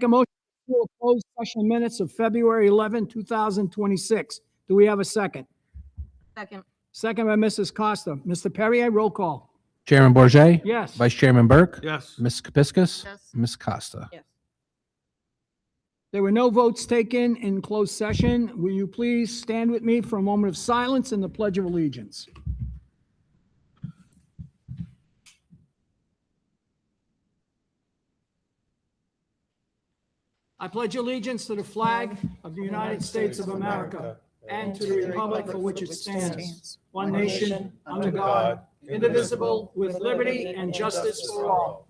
A motion to close session minutes of February 11, 2026. Do we have a second? Second. Second by Mrs. Costa. Mr. Perrier, roll call. Chairman Bourget, Yes. Vice Chairman Burke, Yes. Ms. Kepiscus, Yes. Ms. Costa. Yes. There were no votes taken in closed session. Will you please stand with me for a moment of silence and the Pledge of Allegiance? I pledge allegiance to the flag of the United States of America and to the republic for which it stands, one nation, under God, indivisible, with liberty and justice for all.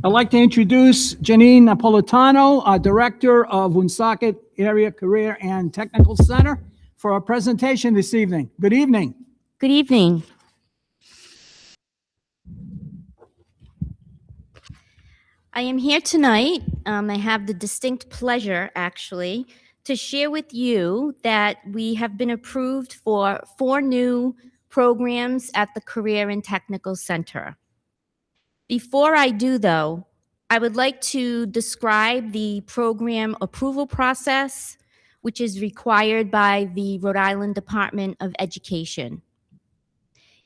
I'd like to introduce Janine Napolitano, our Director of Woonsocket Area Career and Technical Center, for our presentation this evening. Good evening. Good evening. I am here tonight. I have the distinct pleasure, actually, to share with you that we have been approved for 4 new programs at the Career and Technical Center. Before I do, though, I would like to describe the program approval process, which is required by the Rhode Island Department of Education.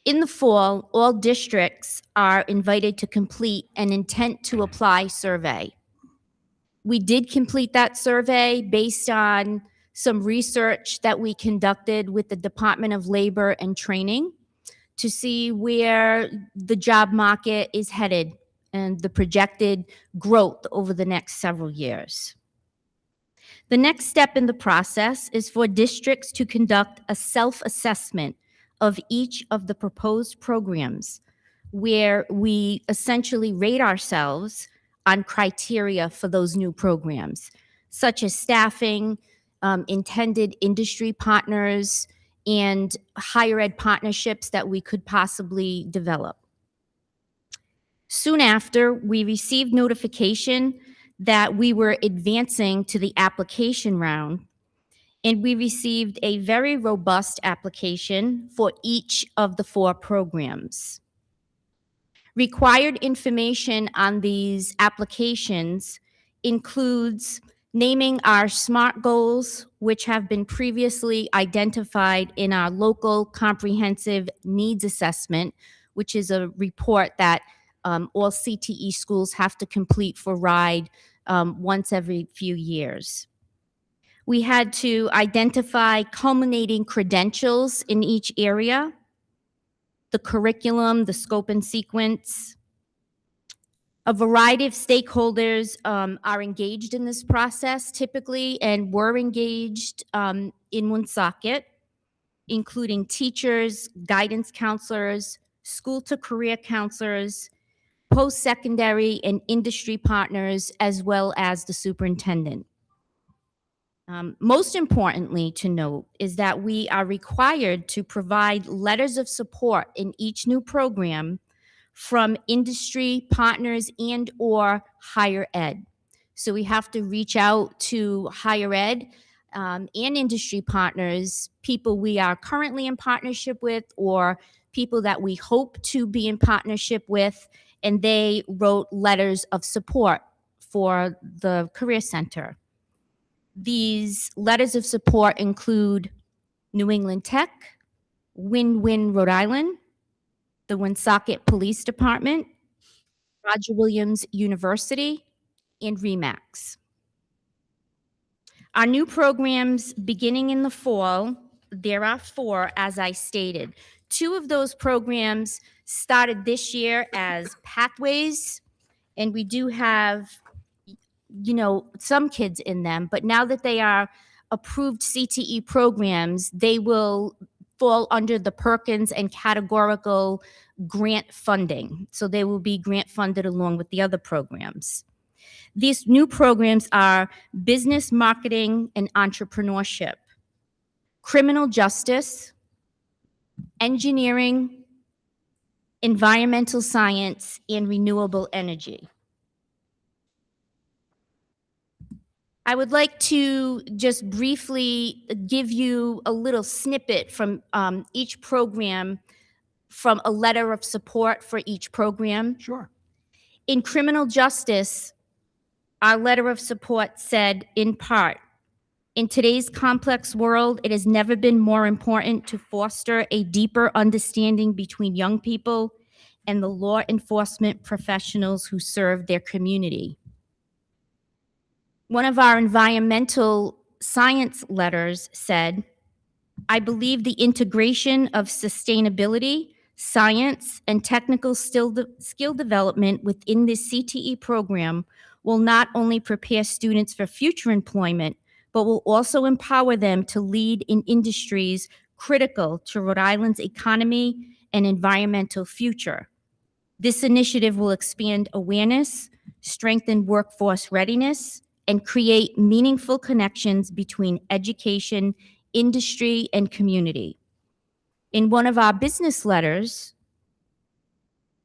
In the fall, all districts are invited to complete an intent to apply survey. We did complete that survey based on some research that we conducted with the Department of Labor and Training to see where the job market is headed and the projected growth over the next several years. The next step in the process is for districts to conduct a self-assessment of each of the proposed programs, where we essentially rate ourselves on criteria for those new programs, such as staffing, intended industry partners, and higher ed partnerships that we could possibly develop. Soon after, we received notification that we were advancing to the application round, and we received a very robust application for each of the 4 programs. Required information on these applications includes naming our SMART goals, which have been previously identified in our local comprehensive needs assessment, which is a report that all CTE schools have to complete for RIDE once every few years. We had to identify culminating credentials in each area, the curriculum, the scope and sequence. A variety of stakeholders are engaged in this process typically and were engaged in Woonsocket, including teachers, guidance counselors, school to career counselors, post-secondary and industry partners, as well as the superintendent. Most importantly to note is that we are required to provide letters of support in each new program from industry partners and or higher ed. So we have to reach out to higher ed and industry partners, people we are currently in partnership with or people that we hope to be in partnership with, and they wrote letters of support for the Career Center. These letters of support include New England Tech, Win-Win Rhode Island, the Woonsocket Police Department, Roger Williams University, and RE/MAX. Our new programs beginning in the fall, there are 4, as I stated. 2 of those programs started this year as pathways, and we do have some kids in them, but now that they are approved CTE programs, they will fall under the Perkins and categorical grant funding. So they will be grant funded along with the other programs. These new programs are business, marketing, and entrepreneurship, criminal justice, engineering, environmental science, and renewable energy. I would like to just briefly give you a little snippet from each program from a letter of support for each program. Sure. In criminal justice, our letter of support said, in part, in today's complex world, it has never been more important to foster a deeper understanding between young people and the law enforcement professionals who serve their community. One of our environmental science letters said, I believe the integration of sustainability, science, and technical skill development within this CTE program will not only prepare students for future employment, but will also empower them to lead in industries critical to Rhode Island's economy and environmental future. This initiative will expand awareness, strengthen workforce readiness, and create meaningful connections between education, industry, and community. In one of our business letters,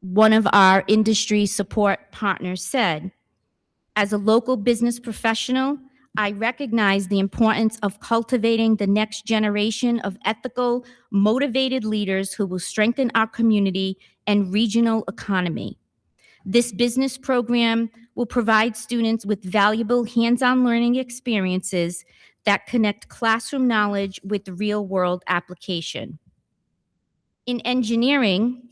one of our industry support partners said, as a local business professional, I recognize the importance of cultivating the next generation of ethical, motivated leaders who will strengthen our community and regional economy. This business program will provide students with valuable hands-on learning experiences that connect classroom knowledge with real-world application. In engineering,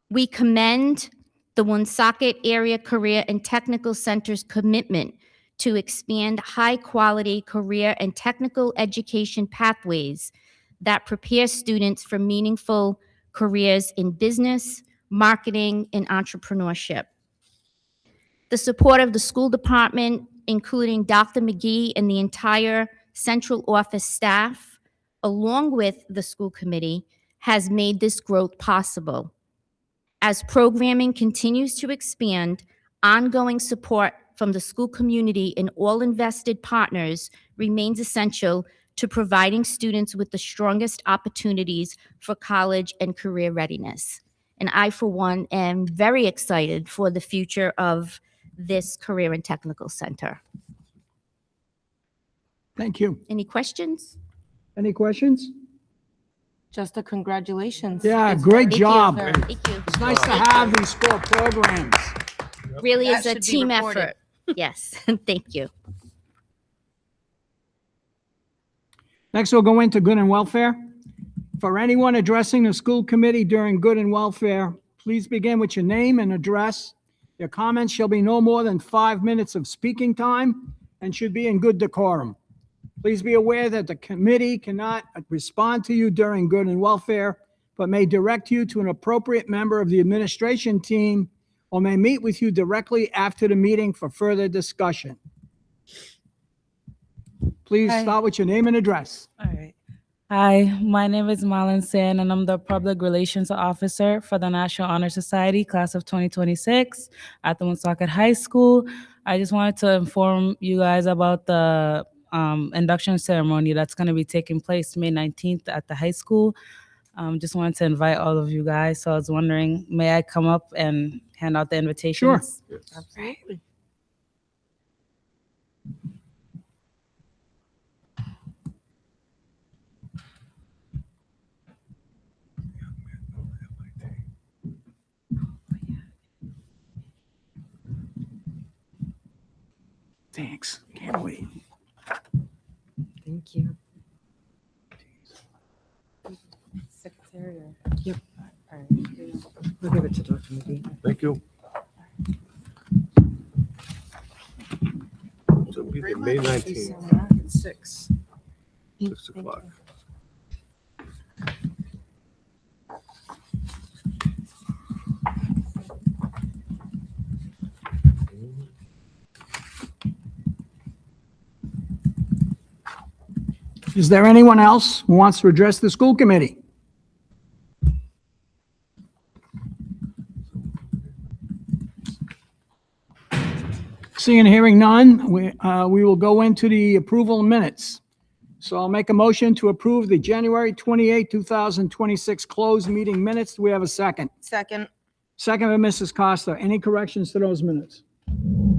we commend the Woonsocket Area Career and Technical Center's commitment to expand high-quality career and technical education pathways that prepare students for meaningful careers in business, marketing, and entrepreneurship. The support of the school department, including Dr. McGee and the entire central office staff, along with the school committee, has made this growth possible. As programming continues to expand, ongoing support from the school community and all invested partners remains essential to providing students with the strongest opportunities for college and career readiness. And I, for one, am very excited for the future of this Career and Technical Center. Thank you. Any questions? Any questions? Just a congratulations. Yeah, It's great very- job. Thank you. It's nice to have these 4 programs. Really That is a should be team recorded. effort. Yes, thank you. Next, we'll go into good and welfare. For anyone addressing the school committee during good and welfare, please begin with your name and address. Your comments shall be no more than 5 minutes of speaking time and should be in good decorum. Please be aware that the committee cannot respond to you during good and welfare, but may direct you to an appropriate member of the administration team or may meet with you directly after the meeting for further discussion. Please Hi. start with your name and address. All right. Hi, my name is Malin Sen, and I'm the Public Relations Officer for the National Honor Society, class of 2026 at the Woonsocket High School. I just wanted to inform you guys about the induction ceremony that's going to be taking place May 19th at the high school. Just wanted to invite all of you guys. So I was wondering, may I come up and hand out the invitations? Sure. Absolutely. Thanks. Can't wait. Thank you. Secretary? Yep. All right. We'll give it to Dr. McGee. Thank you. So it'll be the May 19th, 6. 6 o'clock. Is there anyone else who wants to address the school committee? Seeing and hearing none, we will go into the approval of minutes. So I'll make a motion to approve the January 28, 2026 closed meeting minutes. Do we have a second? Second. Second by Mrs. Costa. Any corrections to those minutes?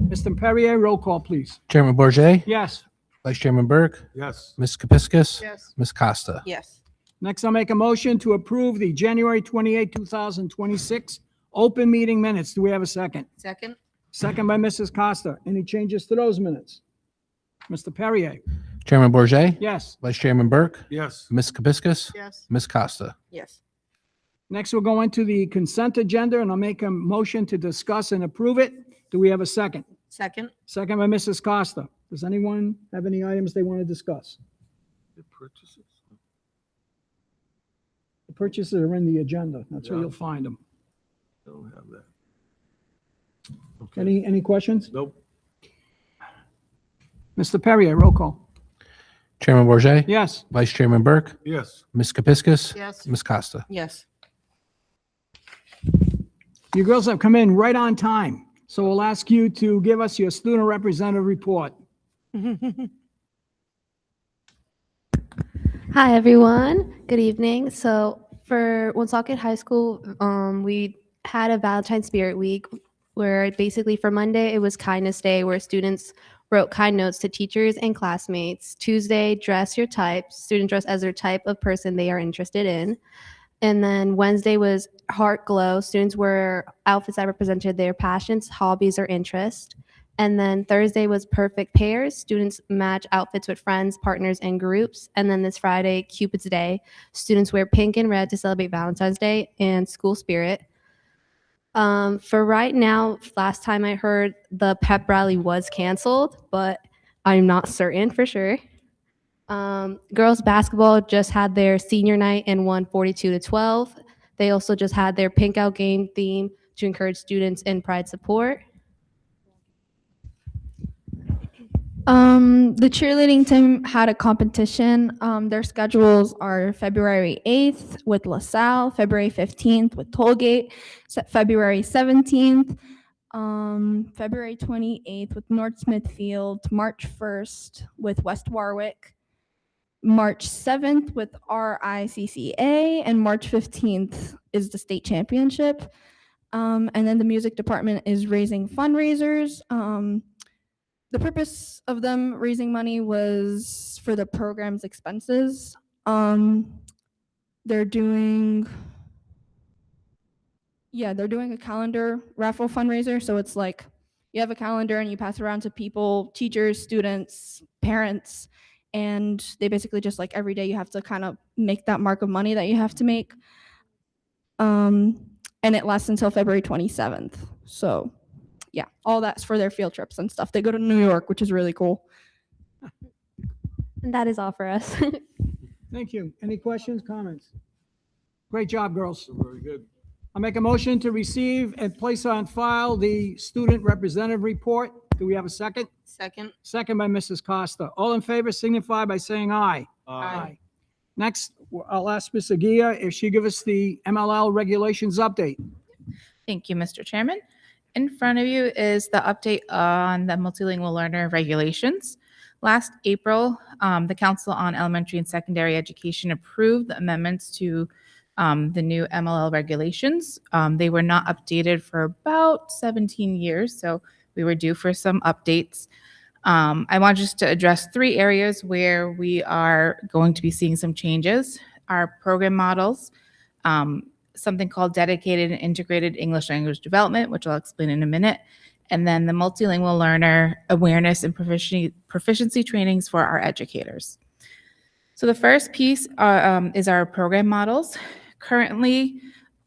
Mr. Perrier, roll call, please. Chairman Bourget, Yes. Vice Chairman Burke, Yes. Ms. Kepiscus, Yes. Ms. Costa. Yes. Next, I'll make a motion to approve the January 28, 2026 open meeting minutes. Do we have a second? Second? Second by Mrs. Costa. Any changes to those minutes? Mr. Perrier? Chairman Bourget, Yes. Vice Chairman Burke, Yes. Ms. Kepiscus, Yes. Ms. Costa. Yes. Next, we'll go into the consent agenda, and I'll make a motion to discuss and approve it. Do we have a second? Second? Second by Mrs. Costa. Does anyone have any items they want to discuss? The purchases? The purchases are in the agenda. That's where Yeah. you'll find them. I don't have that. Okay. Any questions? Nope. Mr. Perrier, roll call. Chairman Bourget, Yes. Vice Chairman Burke, Yes. Ms. Kepiscus, Yes. Ms. Costa. Yes. You girls have come in right on time, so we'll ask you to give us your student representative report. Hi, everyone. Good evening. So for Woonsocket High School, we had a Valentine's Spirit Week where basically for Monday, it was Kindness Day, where students wrote kind notes to teachers and classmates. Tuesday, dress your type. Students dress as their type of person they are interested in. And then Wednesday was Heart Glow. Students wear outfits that represented their passions, hobbies, or interests. And then Thursday was Perfect Pairs. Students match outfits with friends, partners, and groups. And then this Friday, Cupid's Day. Students wear pink and red to celebrate Valentine's Day and school spirit. For right now, last time I heard, the pep rally was canceled, but I'm not certain for sure. Girls basketball just had their senior night and won 42-12. They also just had their pink out game theme to encourage students in pride support. The cheerleading team had a competition. Their schedules are February 8th with LaSalle, February 15th with Tollgate, February 17th, February 28th with North Smithfield, March 1st with West Warwick, March 7th with RICCA, and March 15th is the state championship. And then the music department is raising fundraisers. The purpose of them raising money was for the program's expenses. They're doing a calendar raffle fundraiser. So it's like you have a calendar and you pass it around to people, teachers, students, parents, and they basically just like every day you have to kind of make that mark of money that you have to make. And it lasts until February 27th. So yeah, all that's for their field trips and stuff. They go to New York, which is really cool. And that is all for us. Thank you. Any questions, comments? Great job, girls. Very good. I'll make a motion to receive and place on file the student representative report. Do we have a second? Second? Second by Mrs. Costa. All in favor signify by saying aye. Aye. Next, I'll ask Ms. Aguirre if she give us the MLL regulations update. Thank you, Mr. Chairman. In front of you is the update on the multilingual learner regulations. Last April, the Council on Elementary and Secondary Education approved the amendments to the new MLL regulations. They were not updated for about 17 years, so we were due for some updates. I want just to address 3 areas where we are going to be seeing some changes. Our program models, something called dedicated and integrated English language development, which I'll explain in a minute, and then the multilingual learner awareness and proficiency trainings for our educators. So the first piece is our program models. Currently,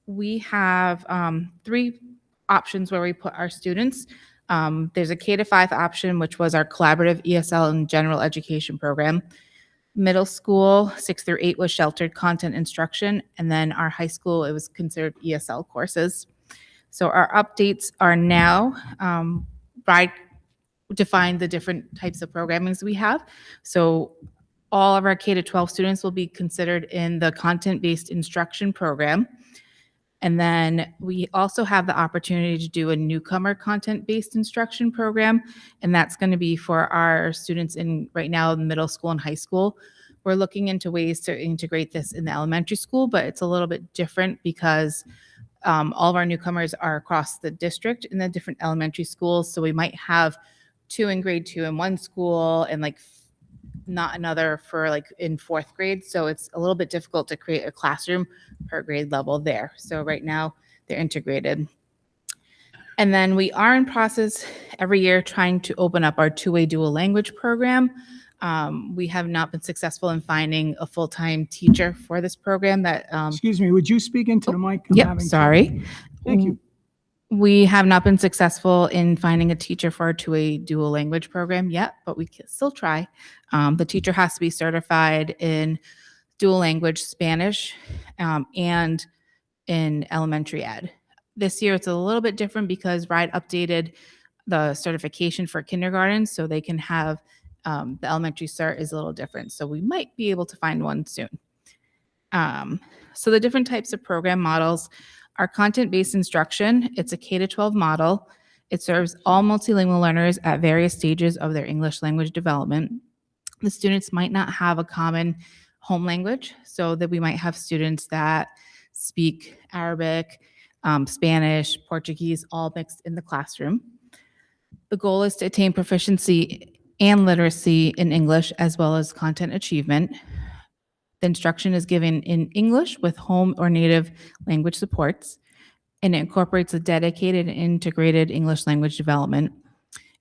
we have 3 options where we put our students. There's a K-5 option, which was our collaborative ESL and general education program. Middle school, 6 through 8 was sheltered content instruction, and then our high school, it was considered ESL courses. So our updates are now define the different types of programmings we have. So all of our K-12 students will be considered in the content-based instruction program. And then we also have the opportunity to do a newcomer content-based instruction program, and that's going to be for our students in right now middle school and high school. We're looking into ways to integrate this in the elementary school, but it's a little bit different because all of our newcomers are across the district in the different elementary schools. So we might have 2 in grade 2 in one school and like not another for like in fourth grade. So it's a little bit difficult to create a classroom per grade level there. So right now they're integrated. And then we are in process every year trying to open up our two-way dual language program. We have not been successful in finding a full-time teacher for this program that, Excuse me, would you speak into the mic? I'm yep, having sorry. Thank you. We have not been successful in finding a teacher for our two-way dual language program yet, but we can still try. The teacher has to be certified in dual language Spanish and in elementary ed. This year it's a little bit different because RIDE updated the certification for kindergarten, so they can have the elementary cert is a little different. So we might be able to find one soon. So the different types of program models are content-based instruction. It's a K-12 model. It serves all multilingual learners at various stages of their English language development. The students might not have a common home language, so that we might have students that speak Arabic, Spanish, Portuguese, all mixed in the classroom. The goal is to attain proficiency and literacy in English as well as content achievement. The instruction is given in English with home or native language supports, and it incorporates a dedicated and integrated English language development.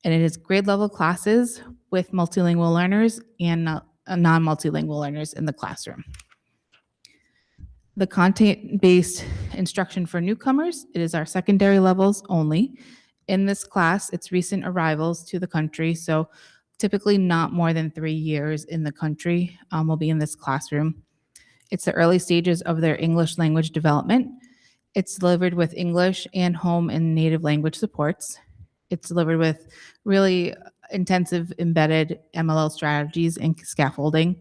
And it is grade level classes with multilingual learners and non-multilingual learners in the classroom. The content-based instruction for newcomers, it is our secondary levels only. In this class, it's recent arrivals to the country, so typically not more than 3 years in the country will be in this classroom. It's the early stages of their English language development. It's delivered with English and home and native language supports. It's delivered with really intensive embedded MLL strategies and scaffolding.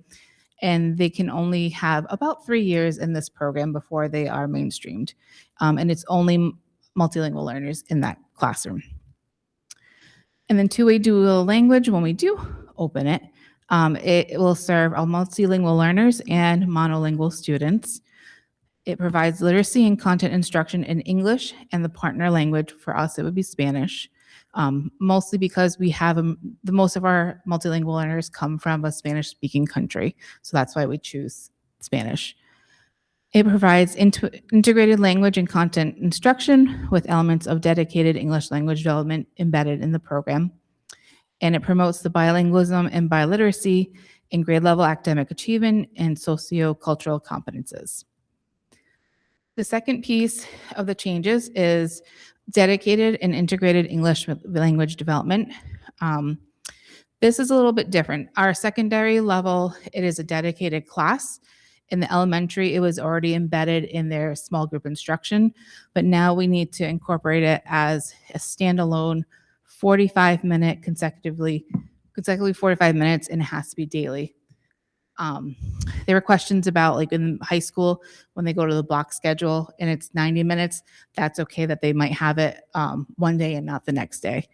And they can only have about 3 years in this program before they are mainstreamed. And it's only multilingual learners in that classroom. And then two-way dual language, when we do open it, it will serve all multilingual learners and monolingual students. It provides literacy and content instruction in English, and the partner language for us, it would be Spanish, mostly because we have the most of our multilingual learners come from a Spanish-speaking country, so that's why we choose Spanish. It provides integrated language and content instruction with elements of dedicated English language development embedded in the program. And it promotes the bilingualism and biliteracy in grade level academic achievement and socio-cultural competences. The second piece of the changes is dedicated and integrated English language development. This is a little bit different. Our secondary level, it is a dedicated class. In the elementary, it was already embedded in their small group instruction, but now we need to incorporate it as a standalone 45-minute consecutively 45 minutes, and it has to be daily. There were questions about, like in high school, when they go to the block schedule and it's 90 minutes, that's okay that they might have it one day and not the next day.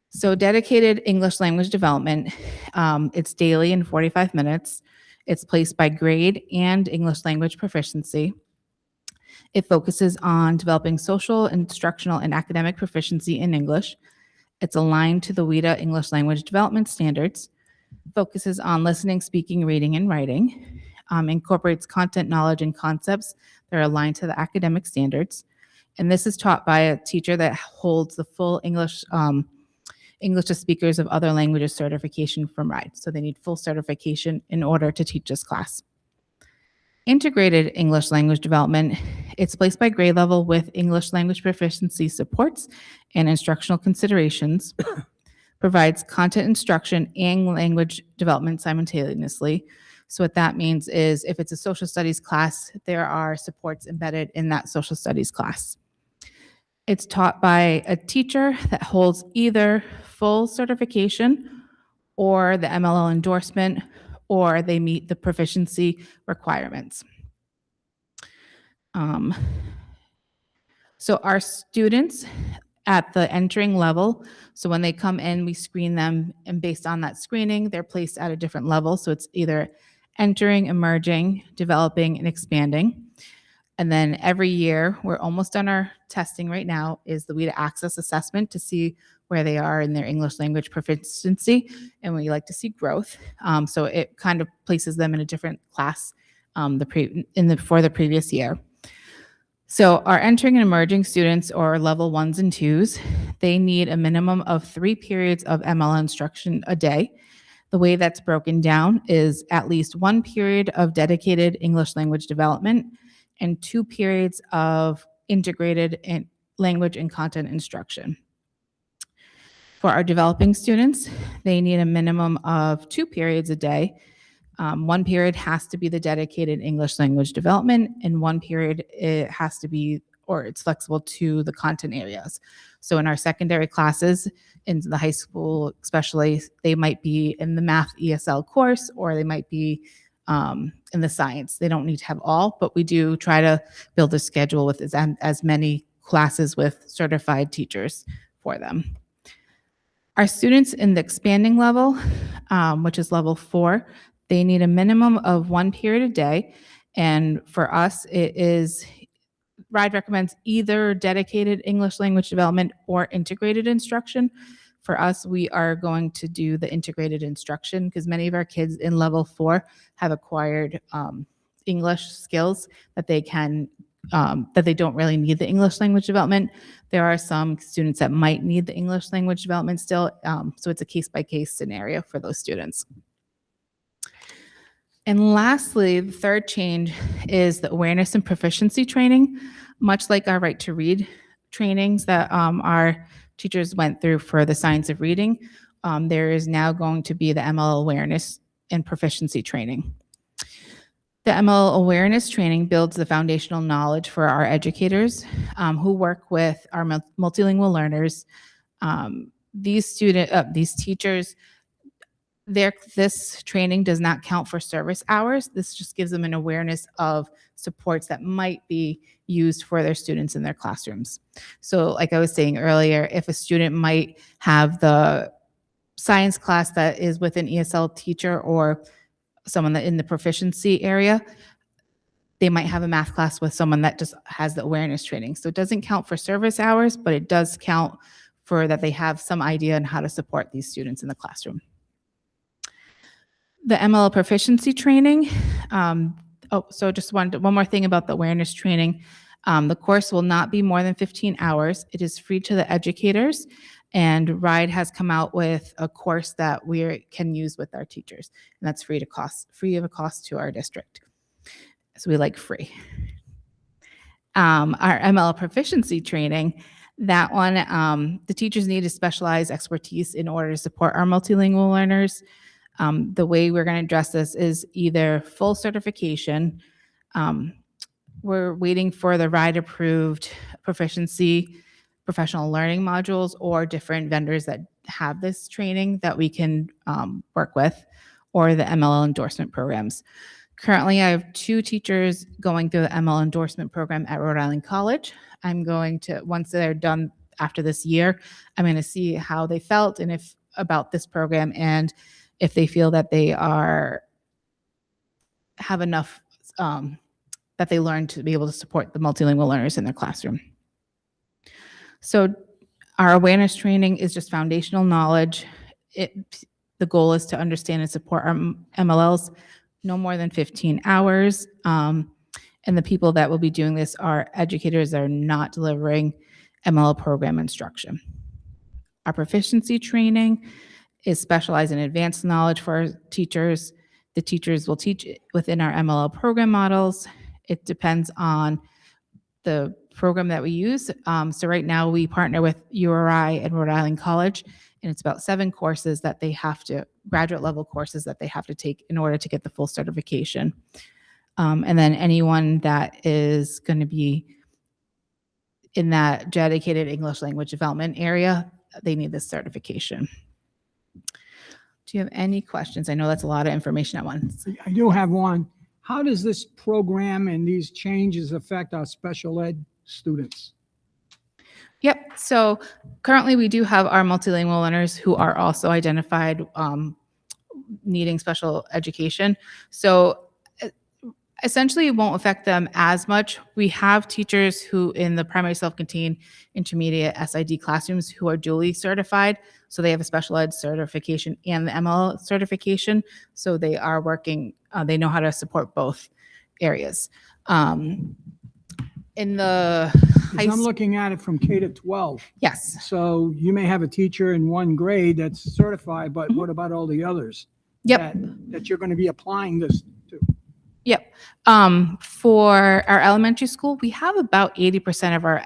So dedicated English language development, it's daily in 45 minutes. It's placed by grade and English language proficiency. It focuses on developing social, instructional, and academic proficiency in English. It's aligned to the WIDA English language development standards, focuses on listening, speaking, reading, and writing, incorporates content, knowledge, and concepts that are aligned to the academic standards. And this is taught by a teacher that holds the full English to speakers of other languages certification from RIDE. So they need full certification in order to teach this class. Integrated English language development, it's placed by grade level with English language proficiency supports and instructional considerations, provides content instruction and language development simultaneously. So what that means is if it's a social studies class, there are supports embedded in that social studies class. It's taught by a teacher that holds either full certification or the MLL endorsement, or they meet the proficiency requirements. So our students at the entering level, so when they come in, we screen them, and based on that screening, they're placed at a different level. So it's either entering, emerging, developing, and expanding. And then every year, we're almost done our testing right now, is the WIDA Access Assessment to see where they are in their English language proficiency. And we like to see growth. So it kind of places them in a different class for the previous year. So our entering and emerging students, or level 1s and 2s, they need a minimum of 3 periods of ML instruction a day. The way that's broken down is at least 1 period of dedicated English language development and 2 periods of integrated language and content instruction. For our developing students, they need a minimum of 2 periods a day. 1 period has to be the dedicated English language development, and 1 period it has to be, or it's flexible to the content areas. So in our secondary classes, in the high school especially, they might be in the math ESL course, or they might be in the science. They don't need to have all, but we do try to build a schedule with as many classes with certified teachers for them. Our students in the expanding level, which is level 4, they need a minimum of 1 period a day. And for us, RIDE recommends either dedicated English language development or integrated instruction. For us, we are going to do the integrated instruction because many of our kids in level 4 have acquired English skills that they don't really need the English language development. There are some students that might need the English language development still, so it's a case-by-case scenario for those students. And lastly, the third change is the awareness and proficiency training. Much like our Right to Read trainings that our teachers went through for the science of reading, there is now going to be the ML awareness and proficiency training. The ML awareness training builds the foundational knowledge for our educators who work with our multilingual learners. These teachers, this training does not count for service hours. This just gives them an awareness of supports that might be used for their students in their classrooms. So like I was saying earlier, if a student might have the science class that is with an ESL teacher or someone that in the proficiency area, they might have a math class with someone that just has the awareness training. So it doesn't count for service hours, but it does count for that they have some idea on how to support these students in the classroom. The ML proficiency training. So just one more thing about the awareness training. The course will not be more than 15 hours. It is free to the educators, and RIDE has come out with a course that we can use with our teachers, and that's free of a cost to our district. So we like free. Our ML proficiency training, that one, the teachers need a specialized expertise in order to support our multilingual learners. The way we're going to address this is either full certification. We're waiting for the RIDE approved proficiency professional learning modules or different vendors that have this training that we can work with, or the ML endorsement programs. Currently, I have 2 teachers going through the ML endorsement program at Rhode Island College. I'm going to, once they're done after this year, I'm going to see how they felt and about this program, and if they feel that they have enough that they learned to be able to support the multilingual learners in their classroom. So our awareness training is just foundational knowledge. The goal is to understand and support our MLLs, no more than 15 hours. And the people that will be doing this are educators that are not delivering ML program instruction. Our proficiency training is specialized in advanced knowledge for our teachers. The teachers will teach within our MLL program models. It depends on the program that we use. So right now we partner with URI and Rhode Island College, and it's about 7 courses that they have to, graduate level courses that they have to take in order to get the full certification. And then anyone that is going to be in that dedicated English language development area, they need this certification. Do you have any questions? I know that's a lot of information at once. I do have one. How does this program and these changes affect our special ed students? Yep. So currently we do have our multilingual learners who are also identified needing special education. So Essentially, it won't affect them as much. We have teachers who in the primary self-contained intermediate SID classrooms who are duly certified. So they have a special ed certification and the ML certification. So they are working, they know how to support both areas. In the high Because I'm looking at it from K to 12. yes. So you may have a teacher in one grade that's certified, but what about all the others? Yep. That you're going to be applying this to? Yep. For our elementary school, we have about 80% of our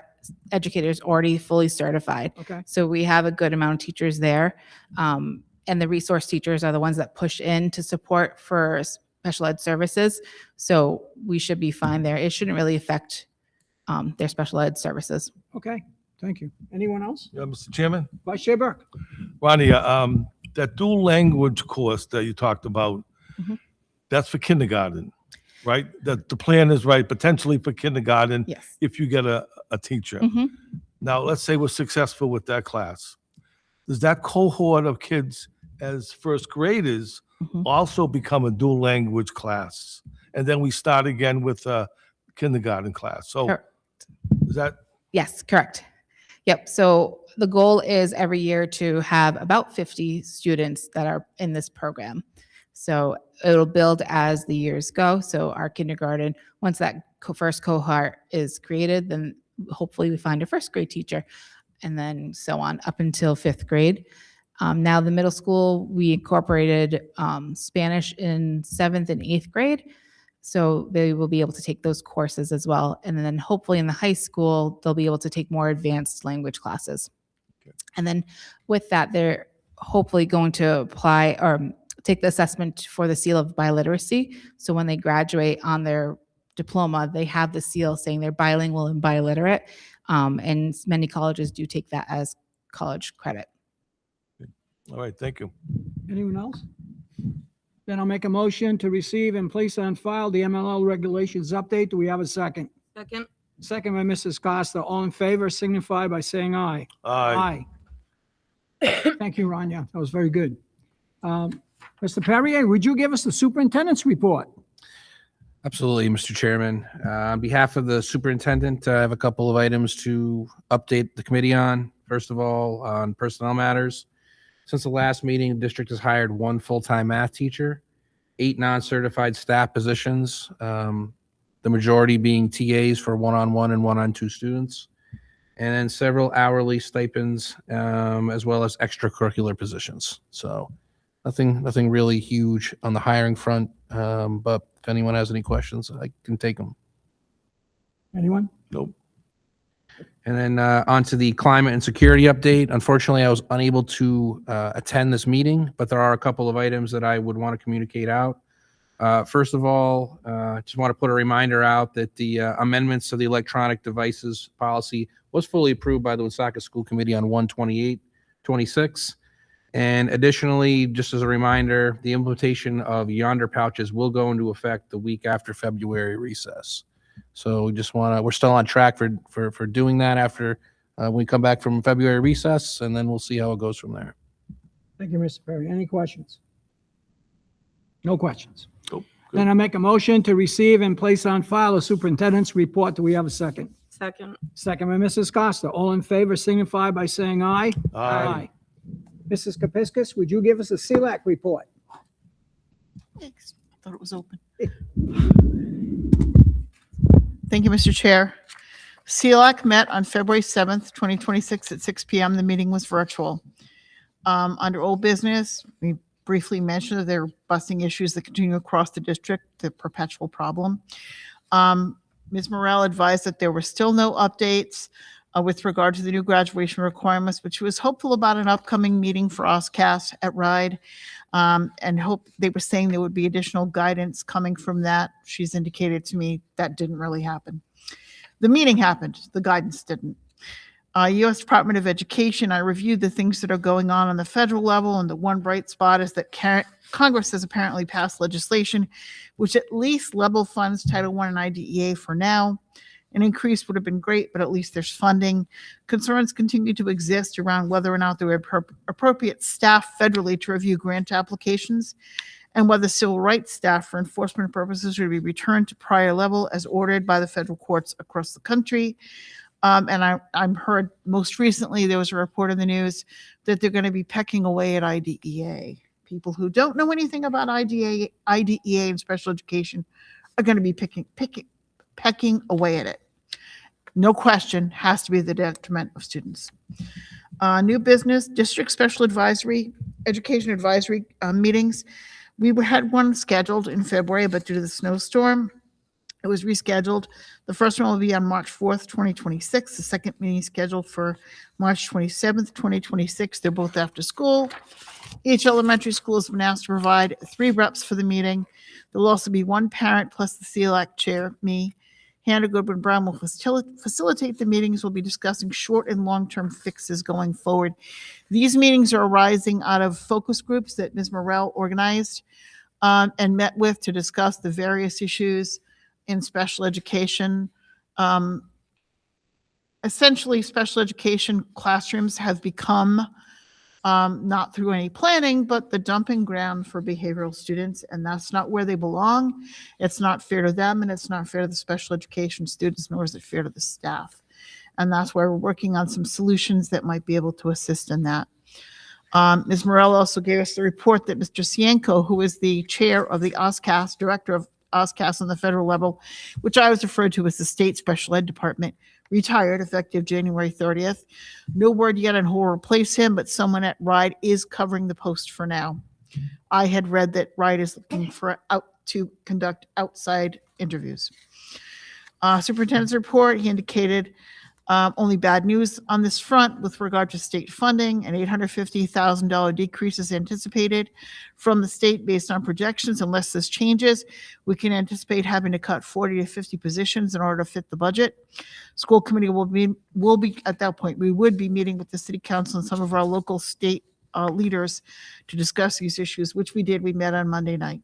educators already fully certified. Okay. So we have a good amount of teachers there. And the resource teachers are the ones that push in to support for special ed services. So we should be fine there. It shouldn't really affect their special ed services. Okay, thank you. Anyone else? Mr. Chairman? Vice Chair Burke? Ronnie, that dual language course that you talked about, Mhm. that's for kindergarten, right? That the plan is right, potentially for kindergarten Yes. if you get a teacher. Mhm. Now, let's say we're successful with that class. Does that cohort of kids as first graders Mhm. also become a dual language class? And then we start again with a kindergarten class. So Correct. is that, Yes, correct. Yep. So the goal is every year to have about 50 students that are in this program. So it'll build as the years go. So our kindergarten, once that first cohort is created, then hopefully we find a first grade teacher and then so on up until fifth grade. Now the middle school, we incorporated Spanish in 7th and 8th grade. So they will be able to take those courses as well. And then hopefully in the high school, they'll be able to take more advanced language classes. Okay. And then with that, they're hopefully going to apply or take the assessment for the seal of biliteracy. So when they graduate on their diploma, they have the seal saying they're bilingual and biliterate. And many colleges do take that as college credit. all right, thank you. Anyone else? Then I'll make a motion to receive and place on file the MLL regulations update. Do we have a second? Second. Second by Mrs. Costa. All in favor signify by saying aye. Aye. Thank you, Rania. That was very good. Mr. Perrier, would you give us the superintendent's report? Absolutely, Mr. Chairman. On behalf of the superintendent, I have a couple of items to update the committee on. First of all, on personnel matters. Since the last meeting, the district has hired 1 full-time math teacher, 8 non-certified staff positions, the majority being TAs for one-on-one and one-on-two students, and then several hourly stipends, as well as extracurricular positions. So nothing really huge on the hiring front, but if anyone has any questions, I can take them. Anyone? Nope. And then on to the climate and security update. Unfortunately, I was unable to attend this meeting, but there are a couple of items that I would want to communicate out. First of all, just want to put a reminder out that the amendments to the electronic devices policy was fully approved by the Woonsocket School Committee on 1/28/26. And additionally, just as a reminder, the implementation of yonder pouches will go into effect the week after February recess. So we just we're still on track for doing that after we come back from February recess, and then we'll see how it goes from there. Thank you, Mr. Perry. Any questions? No questions. Nope. Then I make a motion to receive and place on file the superintendent's report. Do we have a second? Second. Second by Mrs. Costa. All in favor signify by saying aye. Aye. Mrs. Kepiscus, would you give us a CLAC report? Thanks. Thought it was open. Thank you, Mr. Chair. CLAC met on February 7th, 2026 at 6 p.m. The meeting was virtual. Under old business, we briefly mentioned that there are busing issues that continue across the district, the perpetual problem. Ms. Morrell advised that there were still no updates with regard to the new graduation requirements, but she was hopeful about an upcoming meeting for OSCAS at RIDE, and hope they were saying there would be additional guidance coming from that. She's indicated to me that didn't really happen. The meeting happened, the guidance didn't. U.S. Department of Education, I reviewed the things that are going on the federal level, and the one bright spot is that Congress has apparently passed legislation which at least level funds Title I and IDEA for now. An increase would have been great, but at least there's funding. Concerns continue to exist around whether or not there are appropriate staff federally to review grant applications. and whether civil rights staff for enforcement purposes should be returned to prior level as ordered by the federal courts across the country. And I'm heard most recently there was a report in the news that they're going to be pecking away at IDEA. People who don't know anything about IDEA and special education are going to be pecking away at it. No question, has to be the detriment of students. New business, district special education advisory meetings. We had one scheduled in February, but due to the snowstorm, it was rescheduled. The first one will be on March 4th, 2026. The second meeting scheduled for March 27th, 2026. They're both after school. Each elementary school has been asked to provide 3 reps for the meeting. There will also be 1 parent plus the CELAC chair, me. Hannah Goodwin Brown will facilitate the meetings. We'll be discussing short and long-term fixes going forward. These meetings are arising out of focus groups that Ms. Morrell organized and met with to discuss the various issues in special education. Essentially, special education classrooms have become, not through any planning, but the dumping ground for behavioral students, and that's not where they belong. It's not fair to them, and it's not fair to the special education students, nor is it fair to the staff. And that's why we're working on some solutions that might be able to assist in that. Ms. Morrell also gave us the report that Mr. Cienko, who is the chair of the OSCAS, director of OSCAS on the federal level, which I was referred to as the state special ed department, retired effective January 30th. No word yet on who will replace him, but someone at RIDE is covering the post for now. I had read that RIDE is looking to conduct outside interviews. Superintendent's report, he indicated only bad news on this front with regard to state funding. An $850,000 decrease is anticipated from the state based on projections. Unless this changes, we can anticipate having to cut 40 to 50 positions in order to fit the budget. School committee will be at that point. We would be meeting with the city council and some of our local state leaders to discuss these issues, which we did. We met on Monday night.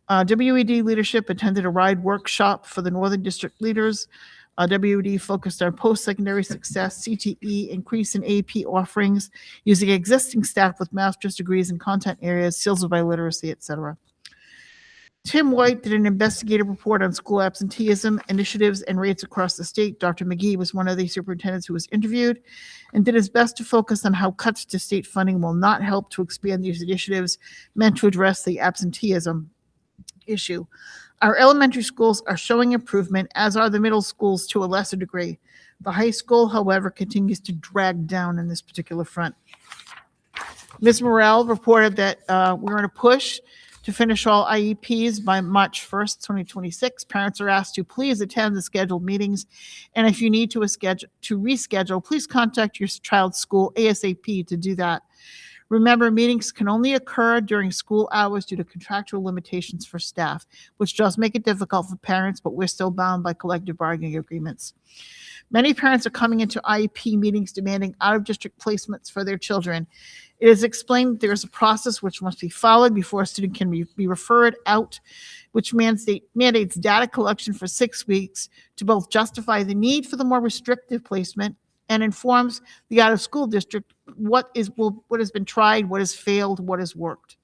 WED leadership attended a RIDE workshop for the Northern District leaders. WED focused on post-secondary success, CTE, increase in AP offerings, using existing staff with master's degrees in content areas, skills of biliteracy, etc. Tim White did an investigative report on school absenteeism initiatives and rates across the state. Dr. McGee was one of the superintendents who was interviewed and did his best to focus on how cuts to state funding will not help to expand these initiatives meant to address the absenteeism issue. Our elementary schools are showing improvement, as are the middle schools to a lesser degree. The high school, however, continues to drag down in this particular front. Ms. Morrell reported that we're in a push to finish all IEPs by March 1st, 2026. Parents are asked to please attend the scheduled meetings, and if you need to reschedule, please contact your child's school ASAP to do that. Remember, meetings can only occur during school hours due to contractual limitations for staff, which does make it difficult for parents, but we're still bound by collective bargaining agreements. Many parents are coming into IEP meetings demanding out-of-district placements for their children. It is explained that there is a process which must be followed before a student can be referred out, which mandates data collection for 6 weeks to both justify the need for the more restrictive placement and informs the out-of-school district what has been tried, what has failed, what has worked.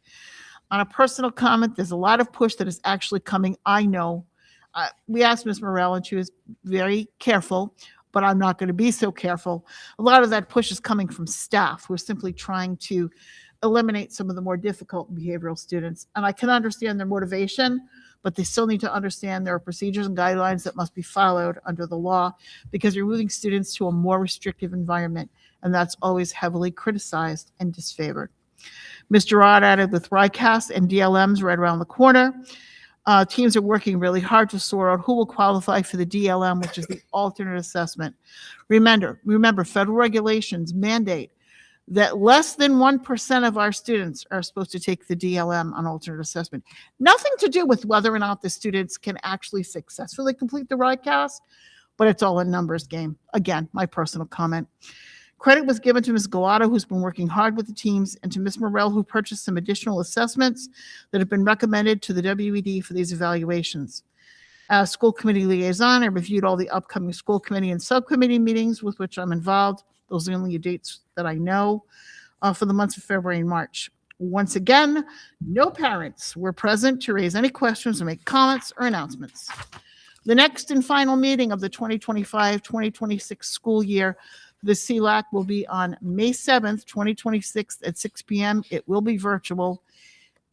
On a personal comment, there's a lot of push that is actually coming. I know. We asked Ms. Morrell, and she was very careful, but I'm not going to be so careful. A lot of that push is coming from staff who are simply trying to eliminate some of the more difficult behavioral students. And I can understand their motivation, but they still need to understand there are procedures and guidelines that must be followed under the law, because you're moving students to a more restrictive environment, and that's always heavily criticized and disfavored. Mr. Rod added with RICAS and DLMs right around the corner. Teams are working really hard to sort out who will qualify for the DLM, which is the alternate assessment. Remember, federal regulations mandate that less than 1% of our students are supposed to take the DLM on alternate assessment. Nothing to do with whether or not the students can actually successfully complete the RICAS, but it's all a numbers game. Again, my personal comment. Credit was given to Ms. Galato, who's been working hard with the teams, and to Ms. Morrell, who purchased some additional assessments that have been recommended to the WED for these evaluations. As school committee liaison, I reviewed all the upcoming school committee and subcommittee meetings with which I'm involved. Those are the only dates that I know for the months of February and March. Once again, no parents were present to raise any questions or make comments or announcements. The next and final meeting of the 2025-2026 school year for the CLAC will be on May 7th, 2026 at 6 p.m. It will be virtual,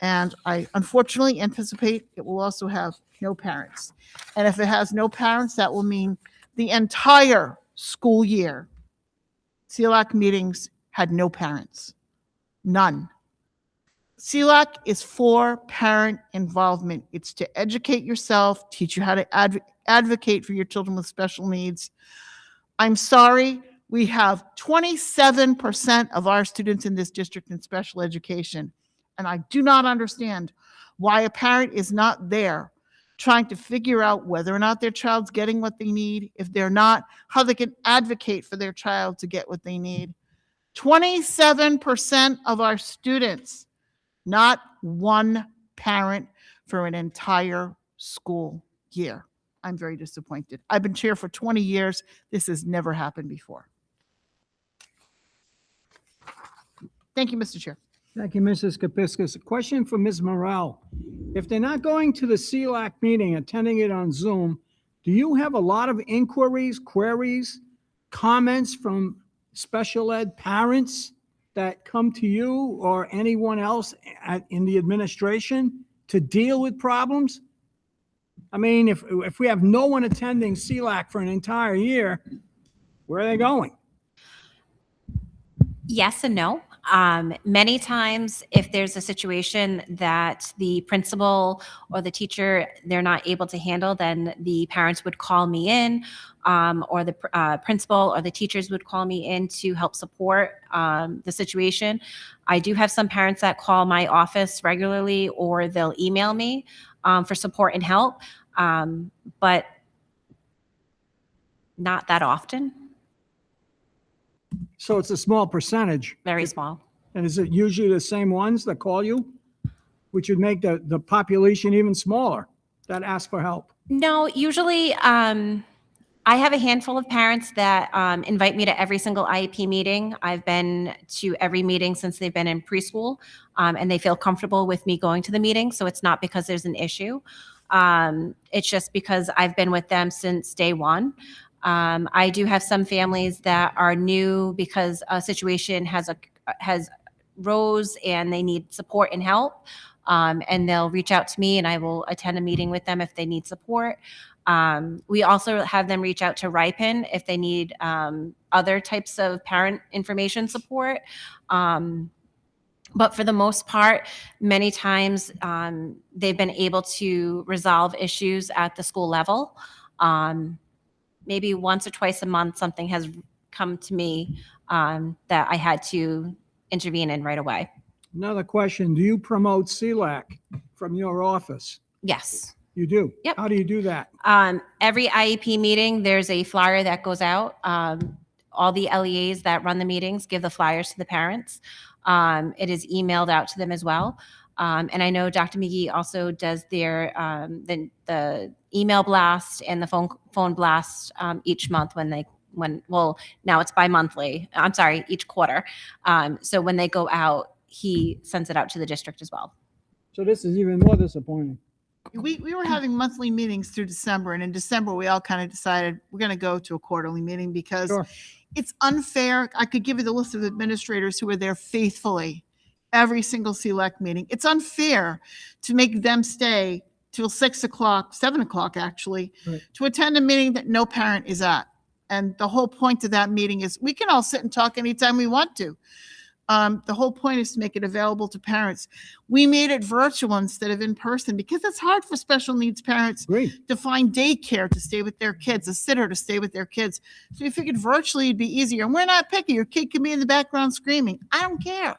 and I unfortunately anticipate it will also have no parents. And if it has no parents, that will mean the entire school year, CLAC meetings had no parents. None. CLAC is for parent involvement. It's to educate yourself, teach you how to advocate for your children with special needs. I'm sorry, we have 27% of our students in this district in special education, and I do not understand why a parent is not there trying to figure out whether or not their child's getting what they need. If they're not, how they can advocate for their child to get what they need. 27% of our students, not one parent for an entire school year. I'm very disappointed. I've been chair for 20 years. This has never happened before. Thank you, Mr. Chair. Thank you, Mrs. Kepiscus. A question for Ms. Morel. If they're not going to the CLAC meeting, attending it on Zoom, do you have a lot of inquiries, queries, comments from special ed parents that come to you or anyone else in the administration to deal with problems? I mean, if we have no one attending CLAC for an entire year, where are they going? Yes and no. Many times, if there's a situation that the principal or the teacher, they're not able to handle, then the parents would call me in, or the principal or the teachers would call me in to help support the situation. I do have some parents that call my office regularly, or they'll email me for support and help, but not that often. So it's a small percentage. Very small. And is it usually the same ones that call you? Which would make the population even smaller that ask for help. No, usually I have a handful of parents that invite me to every single IEP meeting. I've been to every meeting since they've been in preschool, and they feel comfortable with me going to the meeting. So it's not because there's an issue. It's just because I've been with them since day one. I do have some families that are new because a situation has rose and they need support and help, and they'll reach out to me and I will attend a meeting with them if they need support. We also have them reach out to RIPEN if they need other types of parent information support. But for the most part, many times they've been able to resolve issues at the school level. Maybe once or twice a month, something has come to me that I had to intervene in right away. Another question, do you promote CLAC from your office? Yes. You do? Yep. How do you do that? Every IEP meeting, there's a flyer that goes out. All the LEAs that run the meetings give the flyers to the parents. It is emailed out to them as well. And I know Dr. McGee also does their the email blast and the phone blast each month now it's bi-monthly. I'm sorry, each quarter. So when they go out, he sends it out to the district as well. So this is even more disappointing. We were having monthly meetings through December, and in December, we all kind of decided we're going to go to a quarterly meeting because Sure. It's unfair. I could give you the list of administrators who were there faithfully every single CLEC meeting. It's unfair to make them stay till 6 o'clock, 7 o'clock actually, Right. to attend a meeting that no parent is at. And the whole point of that meeting is we can all sit and talk anytime we want to. The whole point is to make it available to parents. We made it virtual instead of in person because it's hard for special needs parents Great. to find daycare to stay with their kids, a sitter to stay with their kids. So we figured virtually it'd be easier. And we're not picky. Your kid can be in the background screaming. I don't care.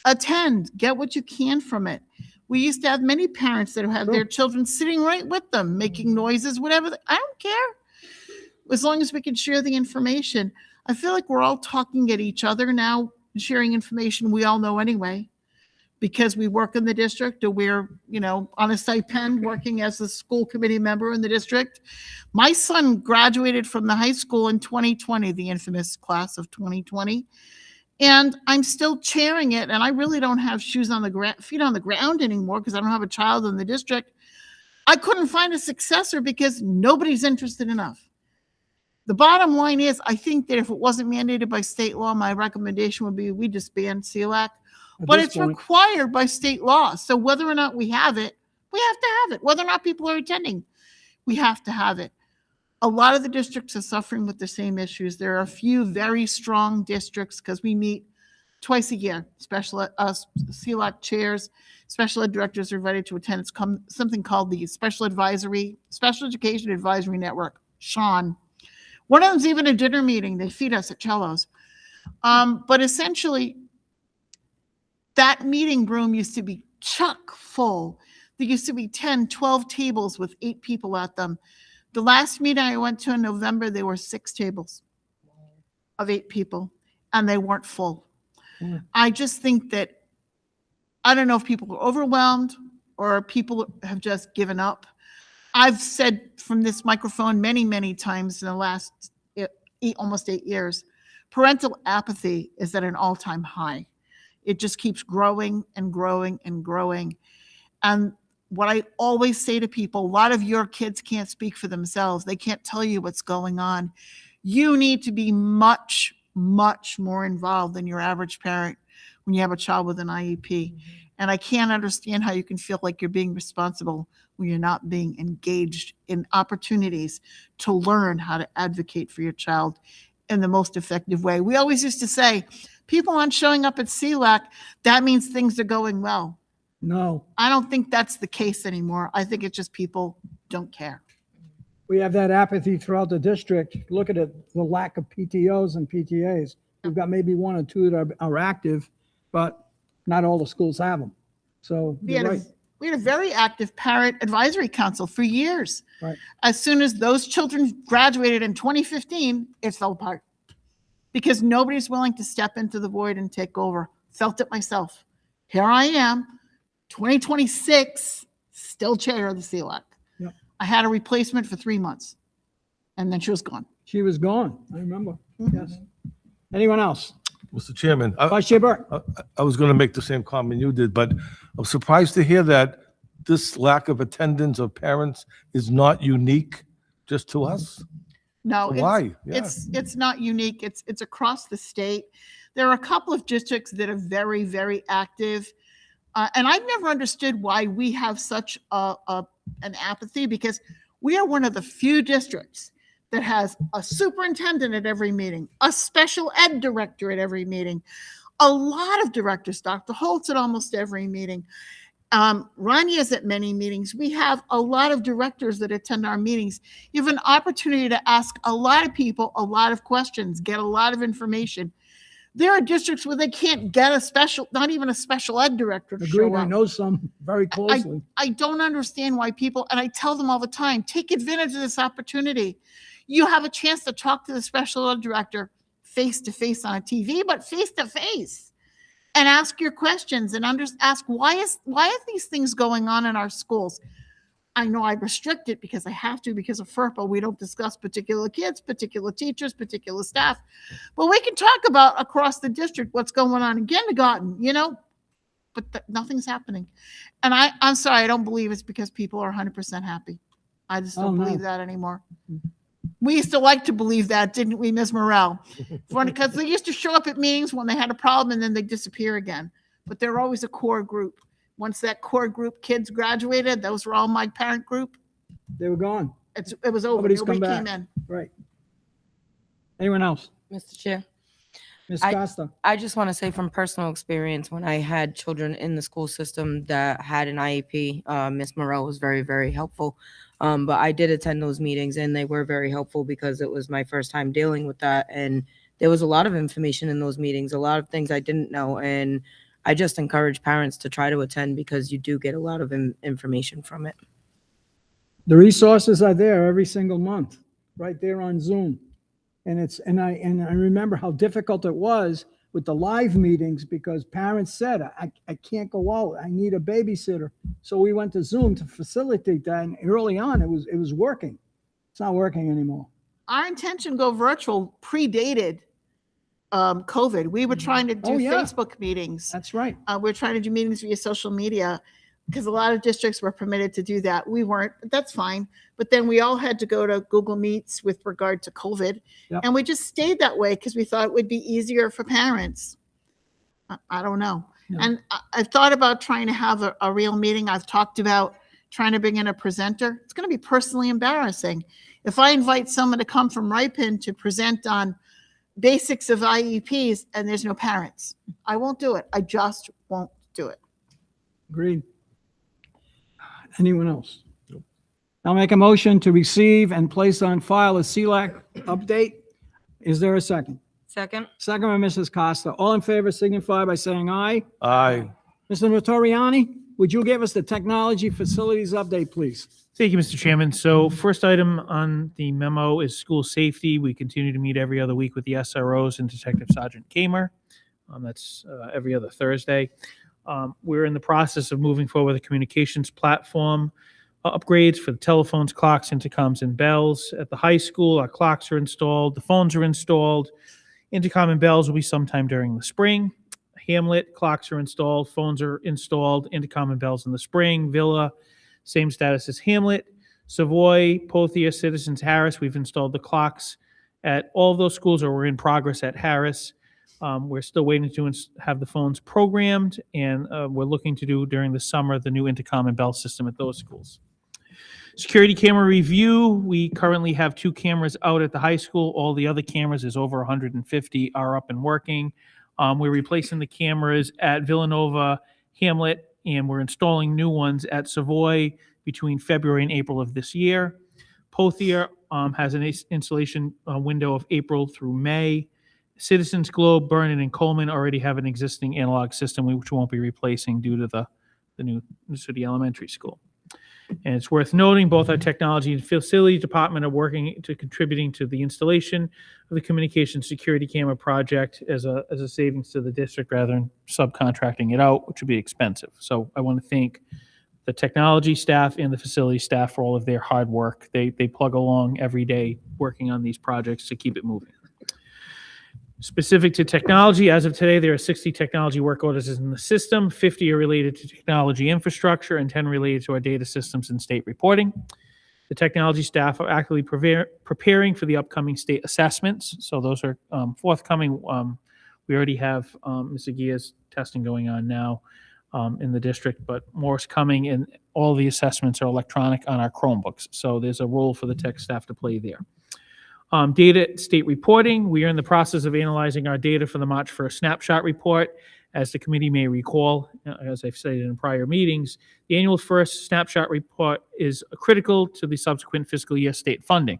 Attend, get what you can from it. We used to have many parents that have their children sitting right with them, making noises, whatever. I don't care. As long as we can share the information. I feel like we're all talking at each other now, sharing information we all know anyway, because we work in the district or we're, on a stipend working as a school committee member in the district. My son graduated from the high school in 2020, the infamous class of 2020. And I'm still chairing it, and I really don't have shoes on the ground, feet on the ground anymore because I don't have a child in the district. I couldn't find a successor because nobody's interested enough. The bottom line is, I think that if it wasn't mandated by state law, my recommendation would be we disband CELAC. But this it's point- required by state law. So whether or not we have it, we have to have it. Whether or not people are attending, we have to have it. A lot of the districts are suffering with the same issues. There are a few very strong districts because we meet twice a year. CELAC chairs, special ed directors are invited to attend. It's something called the Special Education Advisory Network, Sean. One of them's even a dinner meeting. They feed us at Cello's. But essentially, that meeting room used to be chock full. There used to be 10, 12 tables with 8 people at them. The last meeting I went to in November, there were 6 tables of 8 people, and they weren't full. I just think that, I don't know if people are overwhelmed or people have just given up. I've said from this microphone many, many times in the last almost 8 years, parental apathy is at an all-time high. It just keeps growing and growing and growing. And what I always say to people, a lot of your kids can't speak for themselves. They can't tell you what's going on. You need to be much, much more involved than your average parent when you have a child with an IEP. And I can't understand how you can feel like you're being responsible when you're not being engaged in opportunities to learn how to advocate for your child in the most effective way. We always used to say, people aren't showing up at CELAC, that means things are going well. No, I don't think that's the case anymore. I think it's just people don't care. we have that apathy throughout the district. Look at it, the lack of PTOs and PTAs. We've got maybe 1 or 2 that are active, but not all the schools have them. So We you're had, right. we had a very active parent advisory council for years. Right. As soon as those children graduated in 2015, it fell apart because nobody's willing to step into the void and take over. Felt it myself. Here I am, 2026, still chair of the CELAC. Yep. I had a replacement for 3 months, and then she was gone. She was gone, I remember. Mhm. Yes. Anyone else? Mr. Chairman, Vice Chair Burke? I was going to make the same comment you did, but I'm surprised to hear that this lack of attendance of parents is not unique just to us. No, Why? it's not unique. It's across the state. There are a couple of districts that are very, very active. And I've never understood why we have such an apathy, because we are one of the few districts that has a superintendent at every meeting, a special ed director at every meeting, a lot of directors, Dr. Holtz at almost every meeting. Rania is at many meetings. We have a lot of directors that attend our meetings. You have an opportunity to ask a lot of people a lot of questions, get a lot of information. There are districts where they can't get not even a special ed director to show Agreed, I up. know some very closely. I don't understand why people, and I tell them all the time, take advantage of this opportunity. You have a chance to talk to the special ed director face to face on a TV, but face to face, and ask your questions and ask why are these things going on in our schools? I know I restrict it because I have to, because of FERPA. We don't discuss particular kids, particular teachers, particular staff, but we can talk about across the district what's going on in kindergarten, but nothing's happening. And I'm sorry, I don't believe it's because people are 100% happy. I just don't believe that anymore. We used to like to believe that, didn't we, Ms. Morrell? Because they used to show up at meetings when they had a problem and then they disappear again. But they're always a core group. Once that core group kids graduated, those were all my parent group. They were gone. It was over. Nobody's Nobody come came back. in. Right. Anyone else? Mr. Chair, Ms. I- Costa? I just want to say from personal experience, when I had children in the school system that had an IEP, Ms. Morrell was very, very helpful. But I did attend those meetings and they were very helpful because it was my first time dealing with that. And there was a lot of information in those meetings, a lot of things I didn't know. And I just encourage parents to try to attend because you do get a lot of information from it. The resources are there every single month, right there on Zoom. And I remember how difficult it was with the live meetings because parents said, I can't go out. I need a babysitter. So we went to Zoom to facilitate that. And early on, it was working. It's not working anymore. Our intention to go virtual predated COVID. We were trying to do Oh, yeah. Facebook meetings. That's right. We're trying to do meetings via social media because a lot of districts were permitted to do that. We weren't, but that's fine. But then we all had to go to Google Meets with regard to COVID. Yep. And we just stayed that way because we thought it would be easier for parents. I don't know. Yeah. And I've thought about trying to have a real meeting. I've talked about trying to bring in a presenter. It's going to be personally embarrassing. If I invite someone to come from Ripon to present on basics of IEPs and there's no parents, I won't do it. I just won't do it. Agreed. Anyone else? I'll make a motion to receive and place on file a CLAC update. Is there a second? Second. Second by Mrs. Costa. All in favor signify by saying aye. Aye. Mr. Notoriani, would you give us the technology facilities update, please? Thank you, Mr. Chairman. So first item on the memo is school safety. We continue to meet every other week with the SROs and Detective Sergeant Kamer. That's every other Thursday. We're in the process of moving forward with a communications platform upgrades for the telephones, clocks, intercoms, and bells. At the high school, our clocks are installed, the phones are installed. Intercom and bells will be sometime during the spring. Hamlet, clocks are installed, phones are installed, intercom and bells in the spring. Villa, same status as Hamlet. Savoy, Pothia, Citizens, Harris, we've installed the clocks at all of those schools, or we're in progress at Harris. We're still waiting to have the phones programmed, and we're looking to do during the summer the new intercom and bell system at those schools. Security camera review, we currently have 2 cameras out at the high school. All the other cameras, is over 150, are up and working. We're replacing the cameras at Villanova, Hamlet, and we're installing new ones at Savoy between February and April of this year. Pothia has an installation window of April through May. Citizens, Globe, Vernon, and Coleman already have an existing analog system, which we won't be replacing due to the new City Elementary School. And it's worth noting, both our technology and facility department are working to contributing to the installation of the communication security camera project as a savings to the district rather than subcontracting it out, which would be expensive. So I want to thank the technology staff and the facility staff for all of their hard work. They plug along every day working on these projects to keep it moving. Specific to technology, as of today, there are 60 technology work orders in the system. 50 are related to technology infrastructure and 10 related to our data systems and state reporting. The technology staff are actively preparing for the upcoming state assessments. So those are forthcoming. We already have Ms. Aguirre's testing going on now in the district, but more is coming, and all the assessments are electronic on our Chromebooks. So there's a role for the tech staff to play there. Data state reporting, we are in the process of analyzing our data for the March 1st snapshot report. As the committee may recall, as I've stated in prior meetings, the annual first snapshot report is critical to the subsequent fiscal year state funding.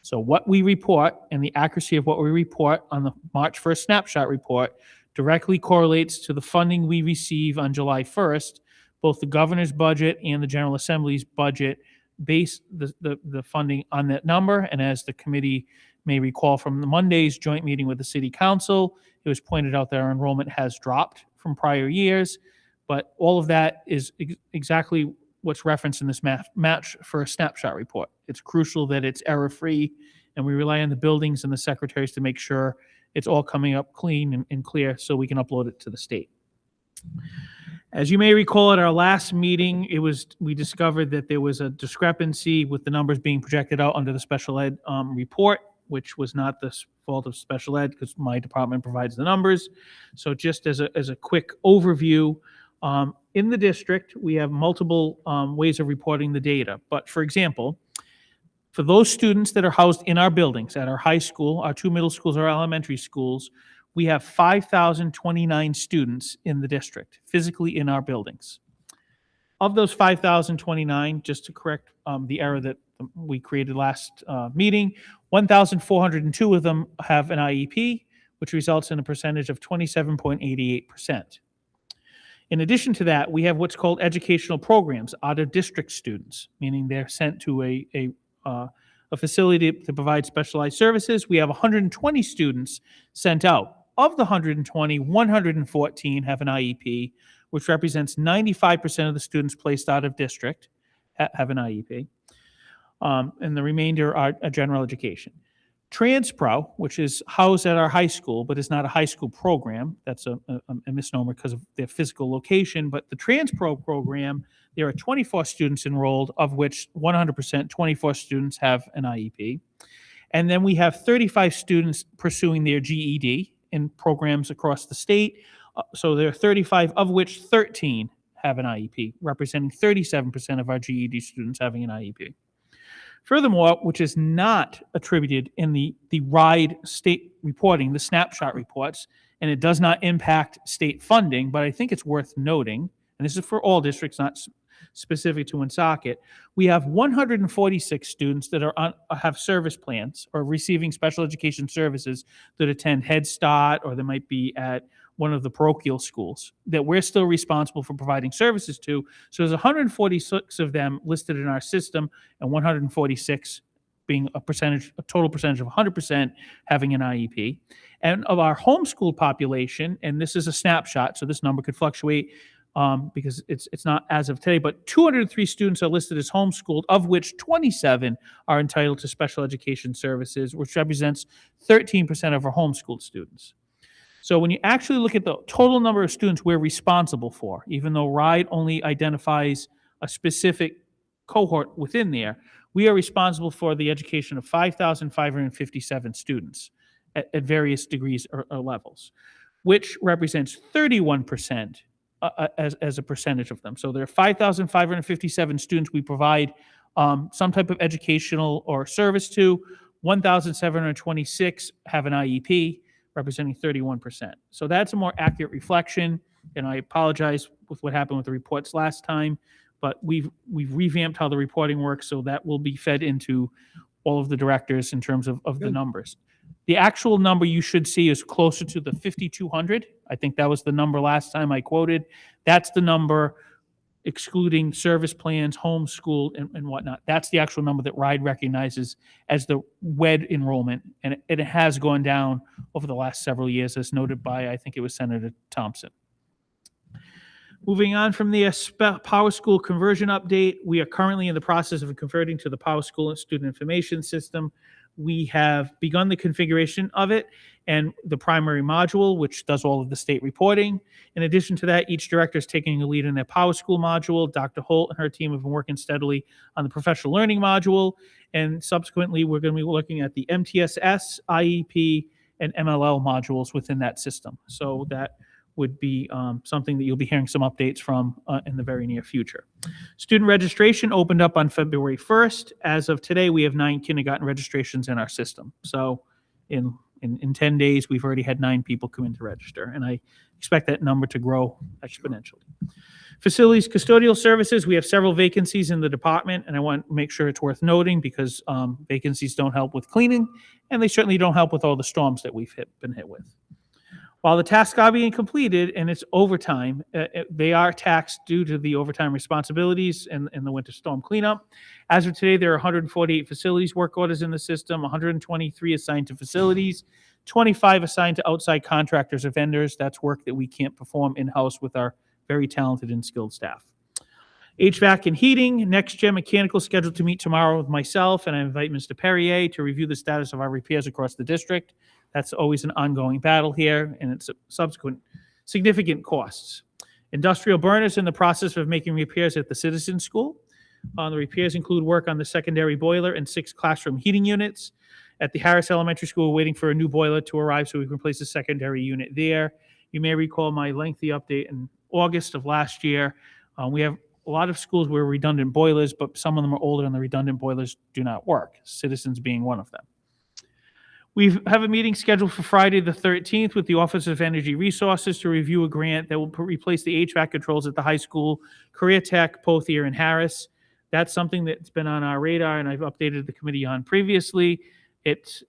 So what we report and the accuracy of what we report on the March 1st snapshot report directly correlates to the funding we receive on July 1st. Both the governor's budget and the General Assembly's budget base the funding on that number. And as the committee may recall from the Monday's joint meeting with the City Council, it was pointed out that our enrollment has dropped from prior years, but all of that is exactly what's referenced in this match for a snapshot report. It's crucial that it's error-free, and we rely on the buildings and the secretaries to make sure it's all coming up clean and clear so we can upload it to the state. As you may recall, at our last meeting, we discovered that there was a discrepancy with the numbers being projected out under the special ed report, which was not the fault of special ed because my department provides the numbers. So just as a quick overview, in the district, we have multiple ways of reporting the data. But for example, for those students that are housed in our buildings, at our high school, our 2 middle schools, our elementary schools, we have 5,029 students in the district physically in our buildings. Of those 5,029, just to correct the error that we created last meeting, 1,402 of them have an IEP, which results in a percentage of 27.88%. In addition to that, we have what's called educational programs, out-of-district students, meaning they're sent to a facility to provide specialized services. We have 120 students sent out. Of the 120, 114 have an IEP, which represents 95% of the students placed out of district have an IEP, and the remainder are general education. TransPro, which is housed at our high school, but is not a high school program. That's a misnomer because of their physical location. But the TransPro program, there are 24 students enrolled, of which 100%, 24 students have an IEP. And then we have 35 students pursuing their GED in programs across the state. So there are 35, of which 13 have an IEP, representing 37% of our GED students having an IEP. Furthermore, which is not attributed in the RIDE state reporting, the snapshot reports, and it does not impact state funding, but I think it's worth noting, and this is for all districts, not specific to Woonsocket, we have 146 students that have service plans or receiving special education services that attend Head Start, or they might be at one of the parochial schools that we're still responsible for providing services to. So there's 146 of them listed in our system, and 146 being a total percentage of 100% having an IEP. And of our homeschool population, and this is a snapshot, so this number could fluctuate because it's not as of today, but 203 students are listed as homeschooled, of which 27 are entitled to special education services, which represents 13% of our homeschooled students. So when you actually look at the total number of students we're responsible for, even though RIDE only identifies a specific cohort within there, we are responsible for the education of 5,557 students at various degrees or levels, which represents 31% as a percentage of them. So there are 5,557 students we provide some type of educational or service to. 1,726 have an IEP, representing 31%. So that's a more accurate reflection, and I apologize with what happened with the reports last time, but we've revamped how the reporting works, so that will be fed into all of the directors in terms of the numbers. The actual number you should see is closer to the 5,200. I think that was the number last time I quoted. That's the number excluding service plans, homeschool, and whatnot. That's the actual number that RIDE recognizes as the WED enrollment, and it has gone down over the last several years, as noted by, I think it was Senator Thompson. Moving on from the Power School conversion update, we are currently in the process of converting to the Power School Student Information System. We have begun the configuration of it and the primary module, which does all of the state reporting. In addition to that, each director is taking a lead in their Power School module. Dr. Holt and her team have been working steadily on the professional learning module. And subsequently, we're going to be looking at the MTSS, IEP, and MLL modules within that system. So that would be something that you'll be hearing some updates from in the very near future. Student registration opened up on February 1st. As of today, we have 9 kindergarten registrations in our system. So in 10 days, we've already had 9 people come in to register, and I expect that number to grow exponentially. Facilities custodial services, we have several vacancies in the department, and I want to make sure it's worth noting because vacancies don't help with cleaning, and they certainly don't help with all the storms that we've been hit with. While the tasks are being completed and it's overtime, they are taxed due to the overtime responsibilities and the winter storm cleanup. As of today, there are 148 facilities work orders in the system, 123 assigned to facilities, 25 assigned to outside contractors or vendors. That's work that we can't perform in-house with our very talented and skilled staff. HVAC and heating, NextGen Mechanical scheduled to meet tomorrow with myself, and I invite Mr. Perrier to review the status of our repairs across the district. That's always an ongoing battle here, and it's subsequent significant costs. Industrial burners in the process of making repairs at the Citizen School. The repairs include work on the secondary boiler and 6 classroom heating units. At the Harris Elementary School, we're waiting for a new boiler to arrive so we can replace the secondary unit there. You may recall my lengthy update in August of last year. We have a lot of schools where redundant boilers, but some of them are older and the redundant boilers do not work, Citizens being one of them. We have a meeting scheduled for Friday the 13th with the Office of Energy Resources to review a grant that will replace the HVAC controls at the high school, Career Tech, Pothier, and Harris. That's something that's been on our radar, and I've updated the committee on previously.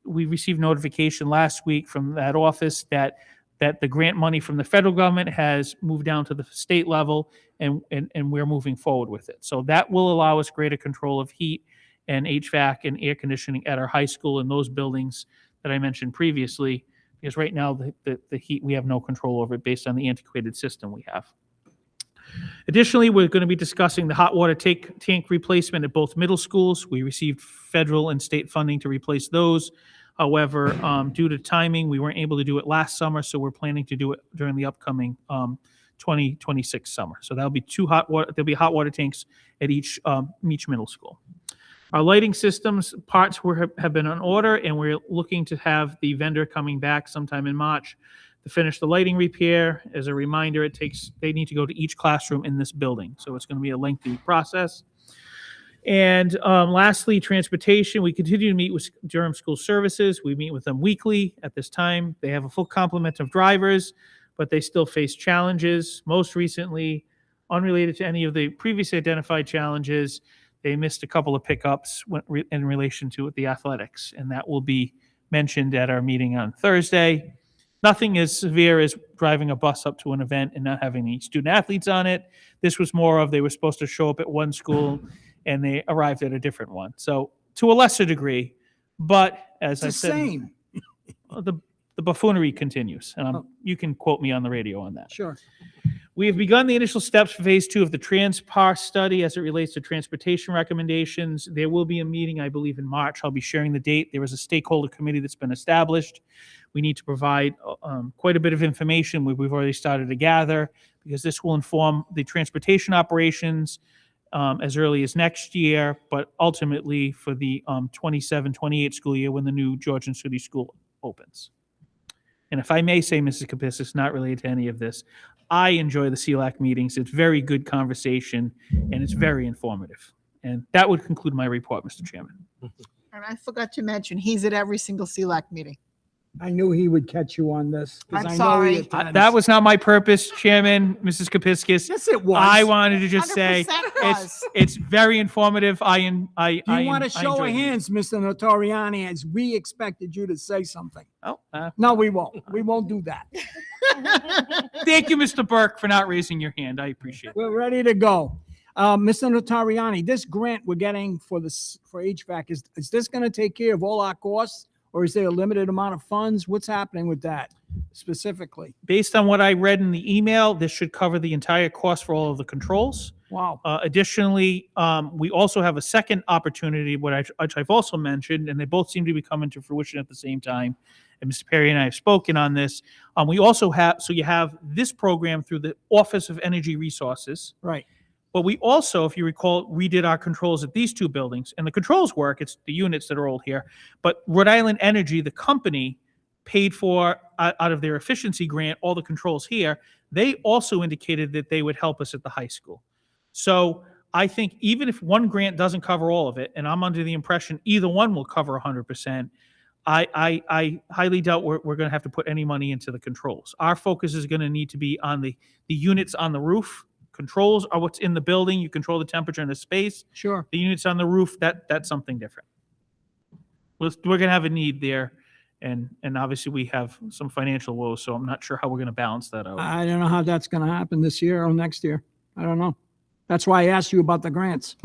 We received notification last week from that office that the grant money from the federal government has moved down to the state level, and we're moving forward with it. So that will allow us greater control of heat and HVAC and air conditioning at our high school and those buildings that I mentioned previously, because right now the heat, we have no control over it based on the antiquated system we have. Additionally, we're going to be discussing the hot water tank replacement at both middle schools. We received federal and state funding to replace those. However, due to timing, we weren't able to do it last summer, so we're planning to do it during the upcoming 2026 summer. So there'll be there'll be hot water tanks at each middle school. Our lighting systems parts have been on order, and we're looking to have the vendor coming back sometime in March to finish the lighting repair. As a reminder, they need to go to each classroom in this building, so it's going to be a lengthy process. And lastly, transportation. We continue to meet with Durham School Services. We meet with them weekly at this time. They have a full complement of drivers, but they still face challenges. Most recently, unrelated to any of the previously identified challenges, they missed a couple of pickups in relation to the athletics, and that will be mentioned at our meeting on Thursday. Nothing as severe as driving a bus up to an event and not having any student athletes on it. This was more of they were supposed to show up at one school and they arrived at a different one. So to a lesser degree, but as I said, Same. the buffoonery continues. You can quote me on the radio on that. Sure. We have begun the initial steps for phase 2 of the TransPar study as it relates to transportation recommendations. There will be a meeting, I believe, in March. I'll be sharing the date. There is a stakeholder committee that's been established. We need to provide quite a bit of information we've already started to gather, because this will inform the transportation operations as early as next year, but ultimately for the 27-28 school year when the new Georgian City School opens. And if I may say, Mrs. Kapisis, not related to any of this, I enjoy the CLAC meetings. It's very good conversation, and it's very informative. And that would conclude my report, Mr. Chairman. And I forgot to mention, he's at every single CLAC meeting. I knew he would catch you on this. 'cause I'm I know he sorry. attends. That was not my purpose, Chairman, Mrs. Kapiskis. Yes, it was. I wanted to just say 100% was. it's very informative. You want to show of hands, Mr. Notoriani, as we expected you to say something. Oh, No, we won't. We won't do that. thank you, Mr. Burke, for not raising your hand. I appreciate it. We're ready to go. Mr. Notariani, this grant we're getting for HVAC, is this going to take care of all our costs, or is there a limited amount of funds? What's happening with that specifically? Based on what I read in the email, this should cover the entire cost for all of the controls. Wow. Additionally, we also have a second opportunity, which I've also mentioned, and they both seem to be coming to fruition at the same time. And Mr. Perry and I have spoken on this. We also have, so you have this program through the Office of Energy Resources. Right. But we also, if you recall, redid our controls at these two buildings. And the controls work, it's the units that are old here. But Rhode Island Energy, the company, paid for, out of their efficiency grant, all the controls here. They also indicated that they would help us at the high school. So I think even if one grant doesn't cover all of it, and I'm under the impression either one will cover 100%, I highly doubt we're going to have to put any money into the controls. Our focus is going to need to be on the units on the roof. Controls are what's in the building. You control the temperature and the space. Sure. The units on the roof, that's something different. We're going to have a need there. And obviously we have some financial woes, so I'm not sure how we're going to balance that out. I don't know how that's going to happen this year or next year. I don't know. That's why I asked you about the grants.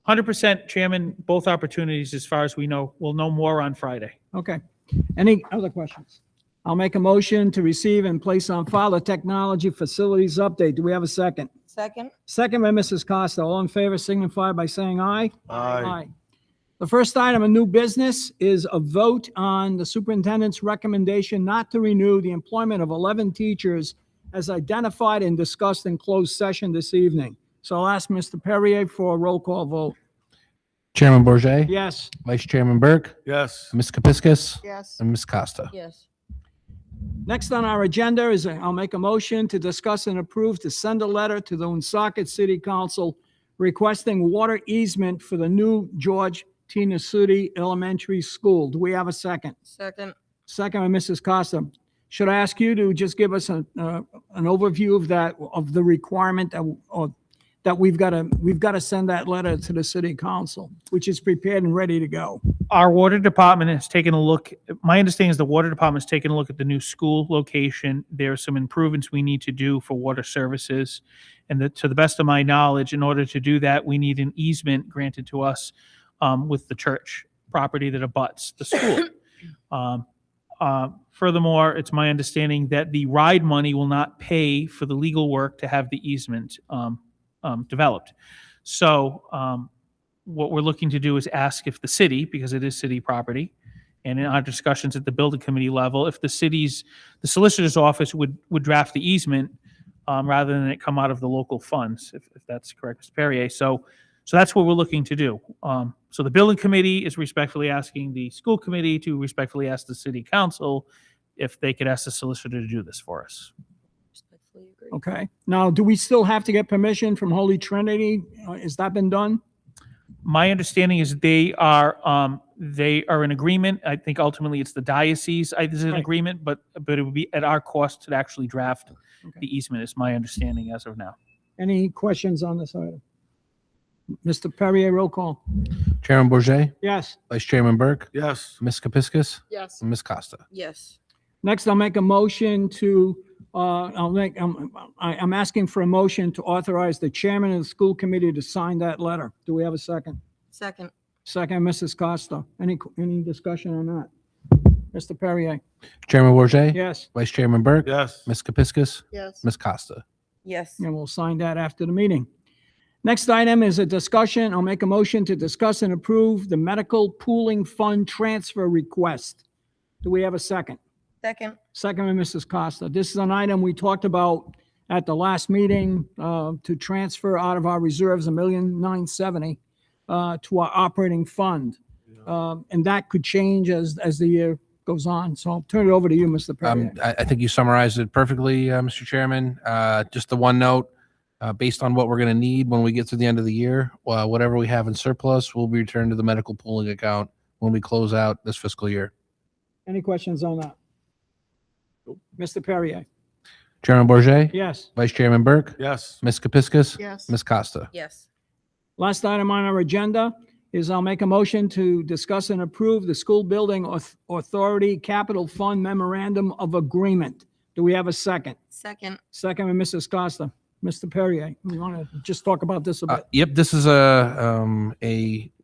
100%, Chairman, both opportunities, as far as we know. We'll know more on Friday. Okay. Any other questions? I'll make a motion to receive and place on file the technology facilities update. Do we have a second? Second. Second by Mrs. Costa. All in favor signify by saying aye. Aye. The first item of new business is a vote on the superintendent's recommendation not to renew the employment of 11 teachers as identified and discussed in closed session this evening. So I'll ask Mr. Perrier for a roll call vote. Chairman Bourget, Yes. Vice Chairman Burke, Yes. Ms. Kapiskis, Yes. and Ms. Costa. Yes. Next on our agenda is I'll make a motion to discuss and approve to send a letter to the Woonsocket City Council requesting water easement for the new George T. Nasuti Elementary School. Do we have a second? Second. Second by Mrs. Costa. Should I ask you to just give us an overview of that, of the requirement that we've got to send that letter to the city council, which is prepared and ready to go? Our water department has taken a look. My understanding is the water department has taken a look at the new school location. There are some improvements we need to do for water services. And to the best of my knowledge, in order to do that, we need an easement granted to us with the church property that abuts the school. Furthermore, it's my understanding that the RIDE money will not pay for the legal work to have the easement developed. So what we're looking to do is ask if the city, because it is city property, And in our discussions at the building committee level, if the solicitor's office would draft the easement rather than it come out of the local funds, if that's correct, Mr. Perrier. So that's what we're looking to do. So the building committee is respectfully asking the school committee to respectfully ask the city council if they could ask the solicitor to do this for us. Okay. Now, do we still have to get permission from Holy Trinity? Has that been done? My understanding is they are in agreement. I think ultimately it's the diocese is in Right. agreement, but it would be at our cost to actually draft Okay. the easement, is my understanding as of now. Any questions on this item? Mr. Perrier, roll call. Chairman Bourget, Yes. Vice Chairman Burke, Yes. Ms. Kepiscus, Yes. and Ms. Costa. Yes. Next, I'll make a motion to, I'm asking for a motion to authorize the chairman of the school committee to sign that letter. Do we have a second? Second. Second, Mrs. Costa. Any discussion on that? Mr. Perrier? Chairman Bourget, Yes. Vice Chairman Burke, Yes. Ms. Kepiscus, Yes. Ms. Costa. Yes. And we'll sign that after the meeting. Next item is a discussion. I'll make a motion to discuss and approve the medical pooling fund transfer request. Do we have a second? Second. Second by Mrs. Costa. This is an item we talked about at the last meeting to transfer out of our reserves $1,970,000 to our operating fund. And that could change as the year goes on. So I'll turn it over to you, Mr. Perrier. I think you summarized it perfectly, Mr. Chairman. Just the one note, based on what we're going to need when we get to the end of the year, whatever we have in surplus will be returned to the medical pooling account when we close out this fiscal year. Any questions on that? Mr. Perrier? Chairman Bourget, Yes. Vice Chairman Burke, Yes. Ms. Kepiscus, Yes. Ms. Costa. Yes. Last item on our agenda is I'll make a motion to discuss and approve the School Building Authority Capital Fund Memorandum of Agreement. Do we have a second? Second. Second by Mrs. Costa. Mr. Perrier, we want to just talk about this a bit. Yep, this is a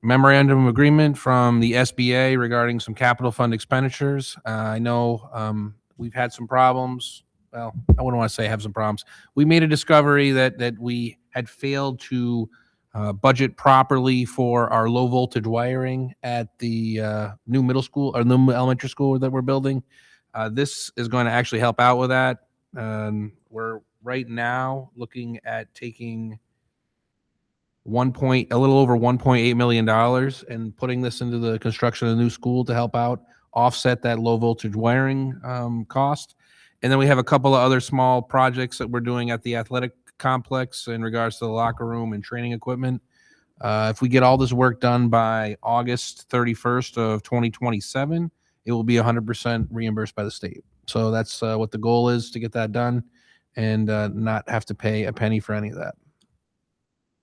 memorandum of agreement from the SBA regarding some capital fund expenditures. I know we've had some problems. Well, I wouldn't want to say have some problems. We made a discovery that we had failed to budget properly for our low voltage wiring at the new middle school or new elementary school that we're building. This is going to actually help out with that. We're right now looking at taking a little over $1.8 million and putting this into the construction of the new school to help out offset that low voltage wiring cost. And then we have a couple of other small projects that we're doing at the athletic complex in regards to the locker room and training equipment. If we get all this work done by August 31st of 2027, it will be 100% reimbursed by the state. So that's what the goal is, to get that done and not have to pay a penny for any of that.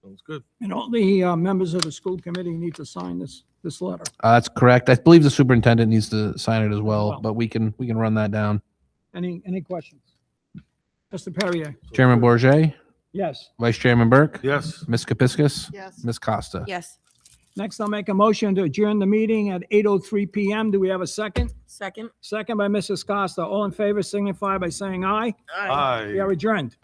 Sounds good. And all the members of the school committee need to sign this letter. That's correct. I believe the superintendent needs to sign it as well, Well. but we can run that down. Any questions? Mr. Perrier? Chairman Bourget, Yes. Vice Chairman Burke, Yes. Ms. Kepiscus, Yes. Ms. Costa. Yes. Next, I'll make a motion to adjourn the meeting at 8:03 PM. Do we have a second? Second. Second by Mrs. Costa. All in favor signify by saying aye. We Aye. are adjourned.